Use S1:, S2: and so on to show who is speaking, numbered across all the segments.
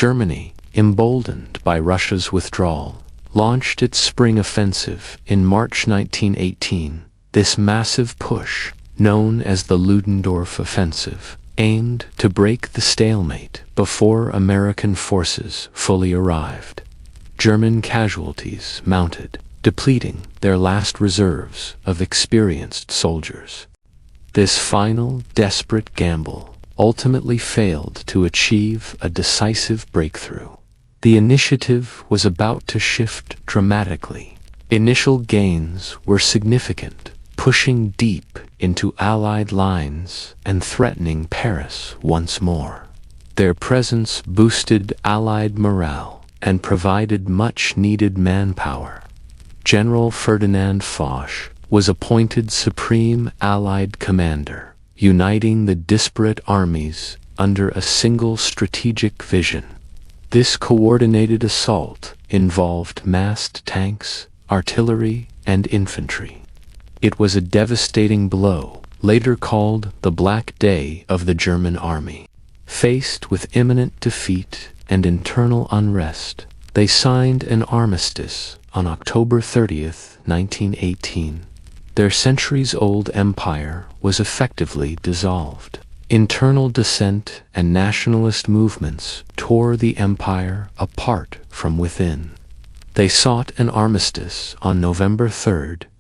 S1: Germany, emboldened by Russia's withdrawal, launched its spring offensive in March 1918. This massive push, known as the Ludendorff Offensive, aimed to break the stalemate before American forces fully arrived. German casualties mounted, depleting their last reserves of experienced soldiers. This final, desperate gamble ultimately failed to achieve a decisive breakthrough. The initiative was about to shift dramatically. Initial gains were significant, pushing deep into Allied lines and threatening Paris once more. Their presence boosted Allied morale and provided much-needed manpower. General Ferdinand Foch was appointed Supreme Allied Commander, uniting the disparate armies under a single strategic vision. This coordinated assault involved massed tanks, artillery, and infantry. It was a devastating blow, later called the Black Day of the German army. Faced with imminent defeat and internal unrest, they signed an armistice on October 30th, 1918. Their centuries-old empire was effectively dissolved. Internal dissent and nationalist movements tore the empire apart from within. They sought an armistice on November 3,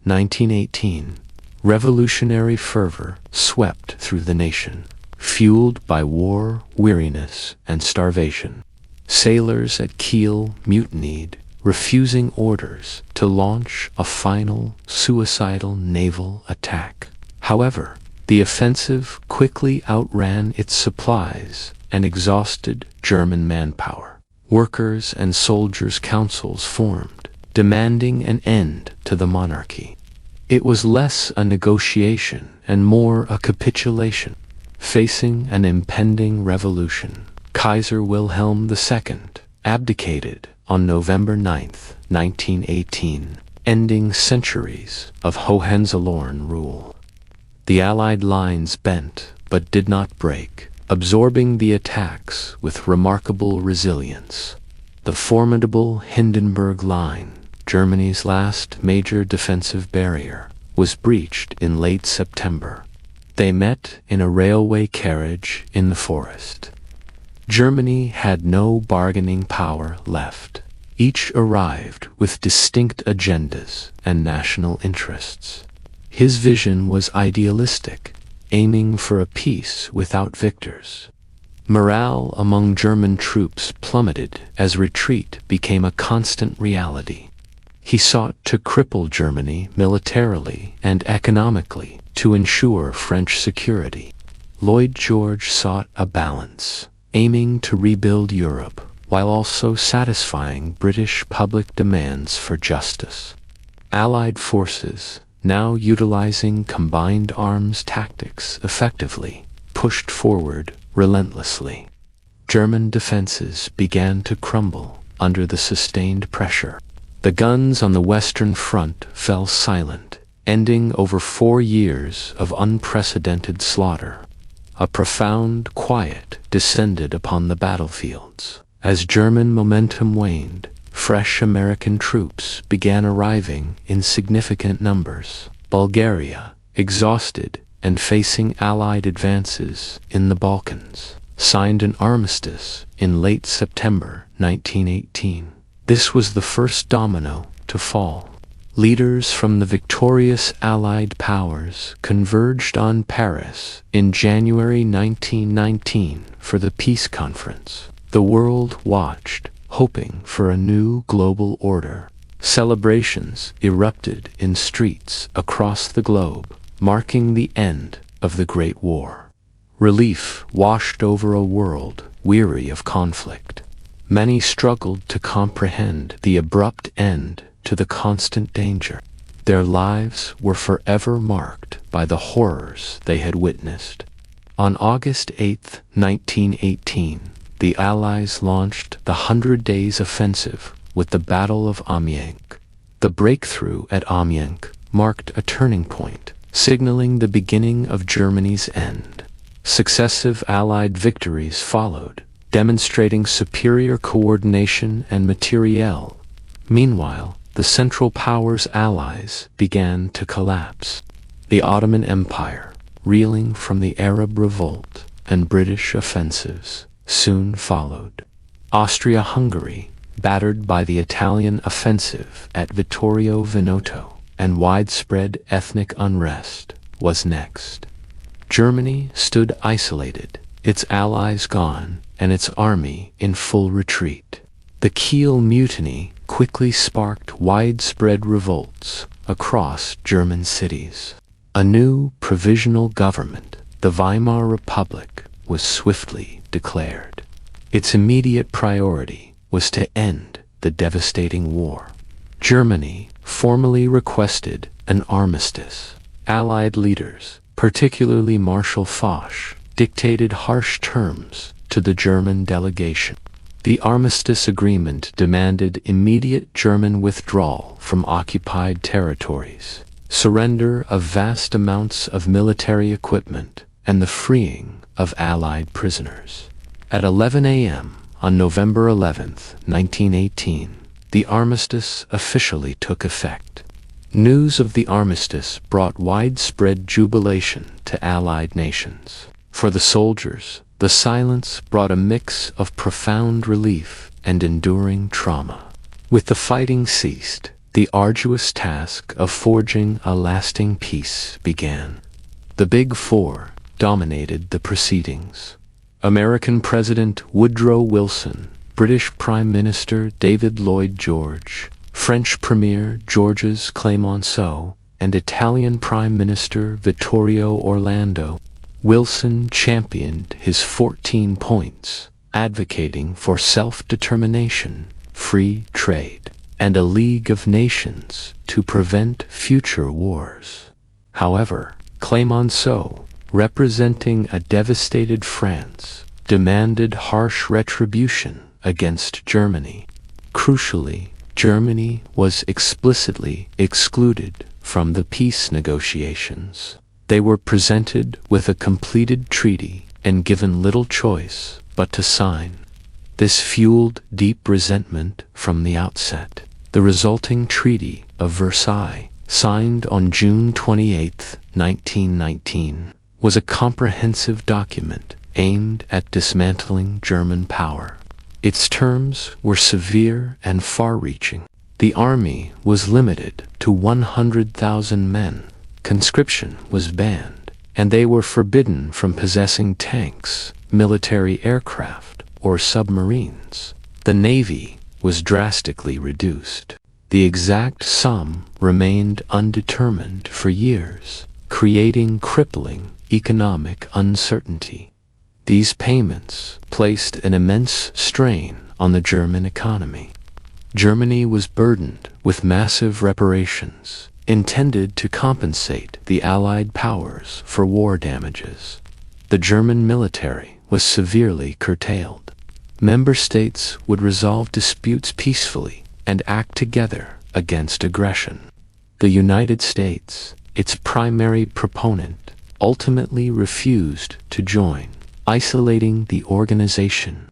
S1: 1918. Revolutionary fervor swept through the nation, fueled by war, weariness, and starvation. Sailors at Kiel mutinied, refusing orders to launch a final, suicidal naval attack. However, the offensive quickly outran its supplies and exhausted German manpower. Workers' and soldiers' councils formed, demanding an end to the monarchy. It was less a negotiation and more a capitulation. Facing an impending revolution, Kaiser Wilhelm II abdicated on November 9, 1918, ending centuries of Hohenzollern rule. The Allied lines bent but did not break, absorbing the attacks with remarkable resilience. The formidable Hindenburg Line, Germany's last major defensive barrier, was breached in late September. They met in a railway carriage in the forest. Germany had no bargaining power left. Each arrived with distinct agendas and national interests. His vision was idealistic, aiming for a peace without victors. Morale among German troops plummeted as retreat became a constant reality. He sought to cripple Germany militarily and economically to ensure French security. Lloyd George sought a balance, aiming to rebuild Europe while also satisfying British public demands for justice. Allied forces, now utilizing combined arms tactics effectively, pushed forward relentlessly. German defenses began to crumble under the sustained pressure. The guns on the Western Front fell silent, ending over 4 years of unprecedented slaughter. A profound quiet descended upon the battlefields. As German momentum waned, fresh American troops began arriving in significant numbers. Bulgaria, exhausted and facing Allied advances in the Balkans, signed an armistice in late September 1918. This was the first domino to fall. Leaders from the victorious Allied powers converged on Paris in January 1919 for the peace conference. The world watched, hoping for a new global order. Celebrations erupted in streets across the globe, marking the end of the Great War. Relief washed over a world weary of conflict. Many struggled to comprehend the abrupt end to the constant danger. Their lives were forever marked by the horrors they had witnessed. On August 8, 1918, the Allies launched the 100 Days Offensive with the Battle of Amiens. The breakthrough at Amiens marked a turning point, signaling the beginning of Germany's end. Successive Allied victories followed, demonstrating superior coordination and materiel. Meanwhile, the Central Powers' allies began to collapse. The Ottoman Empire, reeling from the Arab Revolt and British offensives, soon followed. Austria-Hungary, battered by the Italian offensive at Vittorio Veneto and widespread ethnic unrest, was next. Germany stood isolated, its allies gone, and its army in full retreat. The Kiel Mutiny quickly sparked widespread revolts across German cities. A new provisional government, the Weimar Republic, was swiftly declared. Its immediate priority was to end the devastating war. Germany formally requested an armistice. Allied leaders, particularly Marshal Foch, dictated harsh terms to the German delegation. The armistice agreement demanded immediate German withdrawal from occupied territories, surrender of vast amounts of military equipment, and the freeing of Allied prisoners. At 11 a.m. on November 11, 1918, the armistice officially took effect. News of the armistice brought widespread jubilation to Allied nations. For the soldiers, the silence brought a mix of profound relief and enduring trauma. With the fighting ceased, the arduous task of forging a lasting peace began. The Big Four dominated the proceedings. American President Woodrow Wilson, British Prime Minister David Lloyd George, French Premier Georges Clemenceau, and Italian Prime Minister Vittorio Orlando. Wilson championed his 14 points, advocating for self-determination, free trade, and a League of Nations to prevent future wars. However, Clemenceau, representing a devastated France, demanded harsh retribution against Germany. Crucially, Germany was explicitly excluded from the peace negotiations. They were presented with a completed treaty and given little choice but to sign. This fueled deep resentment from the outset. The resulting Treaty of Versailles, signed on June 28, 1919, was a comprehensive document aimed at dismantling German power. Its terms were severe and far-reaching. The army was limited to 100,000 men. Conscription was banned, and they were forbidden from possessing tanks, military aircraft, or submarines. The navy was drastically reduced. The exact sum remained undetermined for years, creating crippling economic uncertainty. These payments placed an immense strain on the German economy. Germany was burdened with massive reparations, intended to compensate the Allied powers for war damages. The German military was severely curtailed. Member states would resolve disputes peacefully and act together against aggression. The United States, its primary proponent, ultimately refused to join, isolating the organization.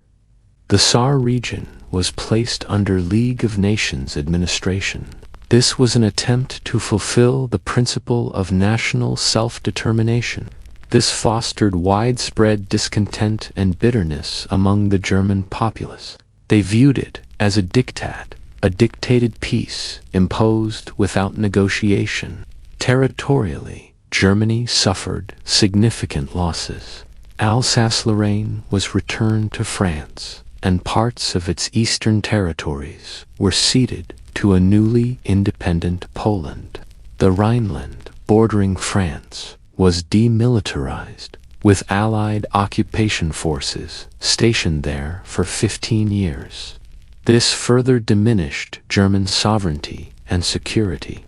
S1: The Saar region was placed under League of Nations administration. This was an attempt to fulfill the principle of national self-determination. This fostered widespread discontent and bitterness among the German populace. They viewed it as a diktat, a dictated peace imposed without negotiation. Territorially, Germany suffered significant losses. Alsace-Lorraine was returned to France, and parts of its eastern territories were ceded to a newly independent Poland. The Rhineland, bordering France, was demilitarized, with Allied occupation forces stationed there for 15 years. This further diminished German sovereignty and security.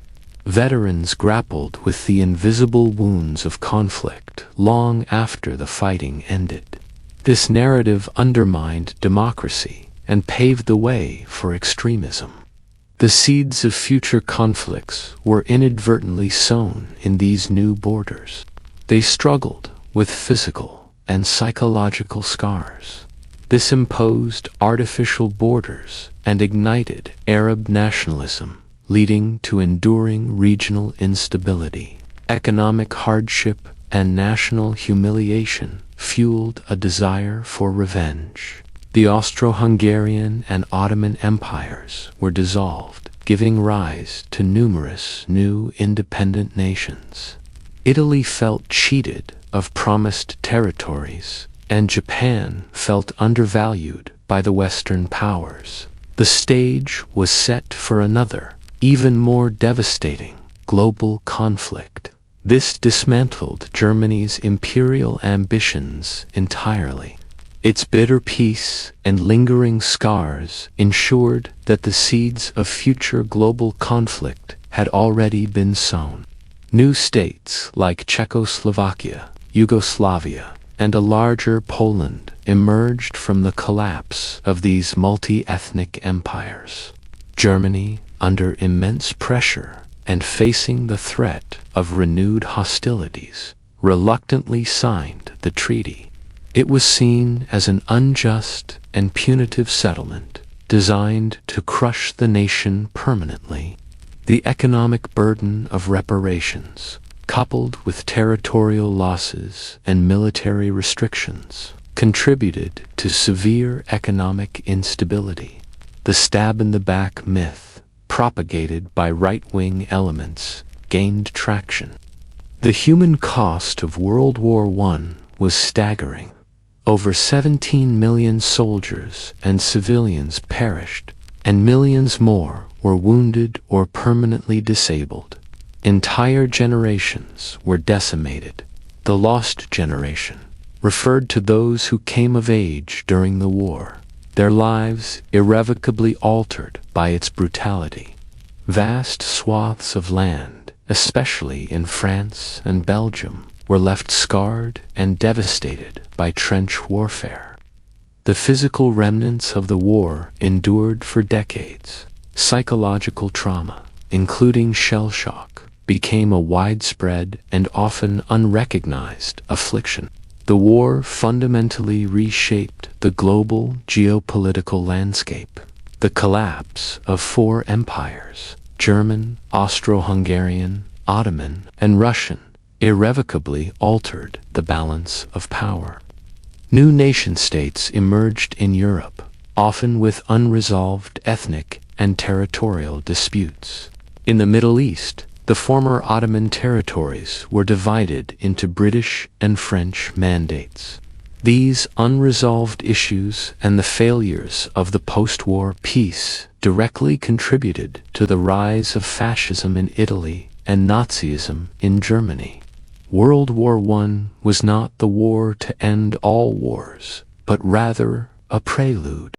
S1: Veterans grappled with the invisible wounds of conflict long after the fighting ended. This narrative undermined democracy and paved the way for extremism. The seeds of future conflicts were inadvertently sown in these new borders. They struggled with physical and psychological scars. This imposed artificial borders and ignited Arab nationalism, leading to enduring regional instability. Economic hardship and national humiliation fueled a desire for revenge. The Austro-Hungarian and Ottoman empires were dissolved, giving rise to numerous new independent nations. Italy felt cheated of promised territories, and Japan felt undervalued by the Western powers. The stage was set for another, even more devastating, global conflict. This dismantled Germany's imperial ambitions entirely. Its bitter peace and lingering scars ensured that the seeds of future global conflict had already been sown. New states like Czechoslovakia, Yugoslavia, and a larger Poland emerged from the collapse of these multi-ethnic empires. Germany, under immense pressure and facing the threat of renewed hostilities, reluctantly signed the treaty. It was seen as an unjust and punitive settlement designed to crush the nation permanently. The economic burden of reparations, coupled with territorial losses and military restrictions, contributed to severe economic instability. The stab-in-the-back myth, propagated by right-wing elements, gained traction. The human cost of World War I was staggering. Over 17 million soldiers and civilians perished, and millions more were wounded or permanently disabled. Entire generations were decimated. The lost generation referred to those who came of age during the war, their lives irrevocably altered by its brutality. Vast swaths of land, especially in France and Belgium, were left scarred and devastated by trench warfare. The physical remnants of the war endured for decades. Psychological trauma, including shell shock, became a widespread and often unrecognized affliction. The war fundamentally reshaped the global geopolitical landscape. The collapse of four empires, German, Austro-Hungarian, Ottoman, and Russian, irrevocably altered the balance of power. New nation-states emerged in Europe, often with unresolved ethnic and territorial disputes. In the Middle East, the former Ottoman territories were divided into British and French mandates. These unresolved issues and the failures of the post-war peace directly contributed to the rise of fascism in Italy and Nazism in Germany. World War I was not the war to end all wars, but rather a prelude.